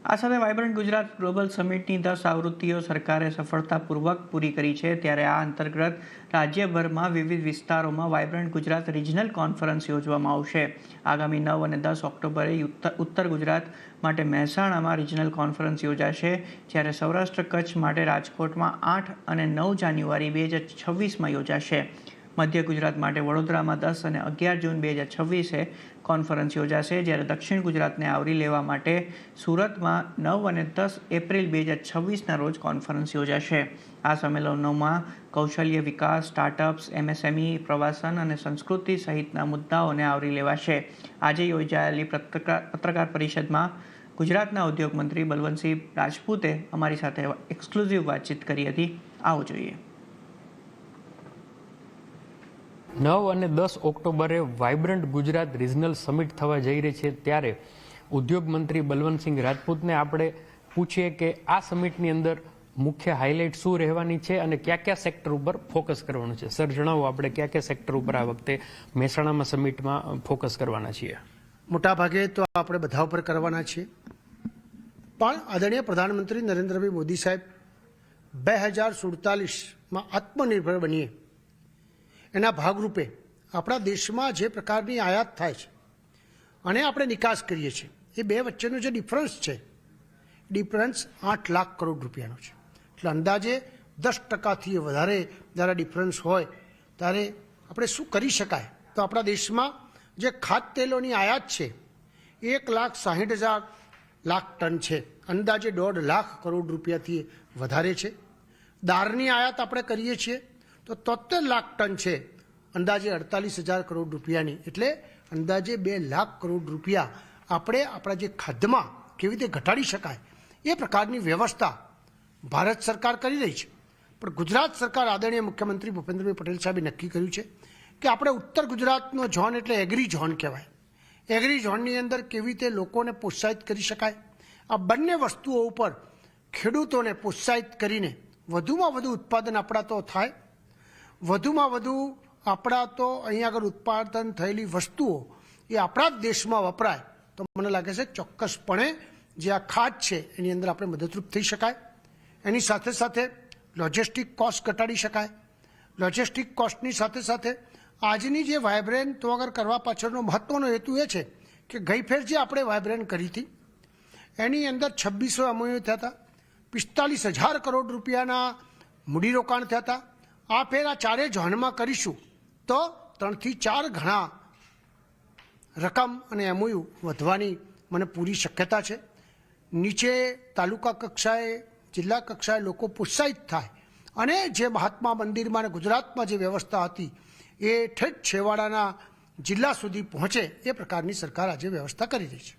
આ સાથે vibrant Gujarat global સમિટની 10 આવૃત્તિઓ સરકારે સફળતાપૂર્વક પૂરી કરી છે। ત્યારે આ અંતર્ગત રાજ્યભરમાં વિવિધ વિસ્તારોમાં વાઇબ્રન્ટ ગુજરાત રિજનલ કોન્ફરન્સ યોજવામાં આવશે। આગામી 9 અને 10 ઓક્ટોબરે ઉત્તર ગુજરાત માટે મહેસાણામાં રિજનલ કોન્ફરન્સ યોજાશે, જ્યારે સૌરાષ્ટ્ર કચ્છ માટે રાજકોટમાં 8 અને 9 જાન્યુઆરી 2026માં યોજાશે। મધ્ય ગુજરાત માટે વડોદરામાં 10 અને 11 જૂન 2026 કોન્ફરન્સ યોજાશે, જ્યારે દક્ષિણ ગુજરાતને આવરી લેવા માટે સુરતમાં 9 અને 10 એપ્રિલ 2026ના રોજ કોન્ફરન્સ યોજાશે। આ સંમેલનોમાં કૌશલ્ય વિકાસ, સ્ટાર્ટઅપ્સ, MSME, પ્રવાસન અને સંસ્કૃતિ સહિતના મુદ્દાઓને આવરી લેવાશે। આજે યોજાયેલી પત્રકાર પરિષદમાં ગુજરાતના ઉદ્યોગ મંત્રી બલવંતસિંહ રાજપૂતે અમારી સાથે એક્સક્લુઝિવ વાતચીત કરી હતી। આવો જોઈએ। 9 અને 10 ઓક્ટોબરે વાઇબ્રન્ટ ગુજરાત રિજનલ સમિટ થવા જઈ રહી છે, ત્યારે ઉદ્યોગ મંત્રી બલવંતસિંહ રાજપૂતને આપણે પૂછીએ કે આ સમિટની અંદર મુખ્ય હાઇલાઇટ શું રહેવાની છે અને કયા સેક્ટર ઉપર ફોકસ કરવાનું છે। સર, જણાવો આપણે કયા સેક્ટર ઉપર આ વખતે મહેસાણામાં સમિટમાં ફોકસ કરવાના છીએ? મોટાભાગે તો આપણે બધા ઉપર કરવાના છીએ, પણ આદરણીય પ્રધાનમંત્રી નરેન્દ્રભાઈ મોદી સાહેબ 2047માં આત્મનિર્ભર બનીએ એના ભાગરૂપે આપણા દેશમાં જે પ્રકારની આયાત થાય છે અને આપણે નિકાસ કરીએ છીએ, એ બે વચ્ચેનો જે ડિફરન્સ 8 લાખ કરોડ રૂપિયાનો છે। એટલે અંદાજે 10%થી વધારે જ્યારે ડિફરન્સ હોય ત્યારે આપણે શું કરી શકાય? તો આપણા દેશમાં જે ખાદ્યતેલોની આયાત છે 1,60,000 લાખ ટન છે, અંદાજે 1.5 લાખ કરોડ રૂપિયાથી વધારે છે। દાળની આયાત આપણે કરીએ છીએ તો 73 લાખ ટન છે, અંદાજે 48,000 કરોડ રૂપિયાની। એટલે અંદાજે 2 લાખ કરોડ રૂપિયા આપણે આપણા જે ખાદ્યમાં કેવી રીતે ઘટાડી શકાય એ પ્રકારની વ્યવસ્થા ભારત સરકાર કરી રહી છે। પણ ગુજરાત સરકાર આદરણીય મુખ્યમંત્રી ભૂપેન્દ્રભાઈ પટેલ સાહેબે નક્કી કર્યું છે કે આપણે ઉત્તર ગુજરાતનો ઝોન એટલે એગ્રી ઝોન કહેવાય। એગ્રી ઝોનની અંદર કેવી રીતે લોકોને પ્રોત્સાહિત કરી શકાય, આ બંને વસ્તુઓ ઉપર ખેડૂતોને પ્રોત્સાહિત કરીને વધુમાં વધુ ઉત્પાદન આપણા તો થાય, વધુમાં વધુ આપણા તો અહીંયા આગળ ઉત્પાદન થયેલી વસ્તુઓ એ આપણા જ દેશમાં વપરાય, તો મને લાગે છે ચોક્કસપણે જે આ ખાદ્ય છે એની અંદર આપણે મદદરૂપ થઈ શકાય। એની સાથે સાથે લોજિસ્ટિક કોસ્ટ ઘટાડી શકાય। લોજિસ્ટિક કોસ્ટની સાથે સાથે આજની જે વાઇબ્રન્ટ વગર કરવા પાછળનો મહત્ત્વનો હેતુ એ છે કે ગઈ ફેર જે આપણે વાઇબ્રન્ટ કરી હતી એની અંદર 2600 MOU થયા હતા, 45,000 કરોડ રૂપિયાના મૂડીરોકાણ થયા હતા। આ ફેર આ ચારે ઝોનમાં કરીશું તો 3 થી 4 ગણા રકમ અને MOU વધવાની મને પૂરી શક્યતા છે। નીચે તાલુકા કક્ષાએ, જિલ્લા કક્ષાએ લોકો પ્રોત્સાહિત થાય અને જે મહાત્મા મંદિરમાં અને ગુજરાતમાં જે વ્યવસ્થા હતી એ ઠેઠ છેવાડાના જિલ્લા સુધી પહોંચે એ પ્રકારની સરકાર આજે વ્યવસ્થા કરી રહી છે।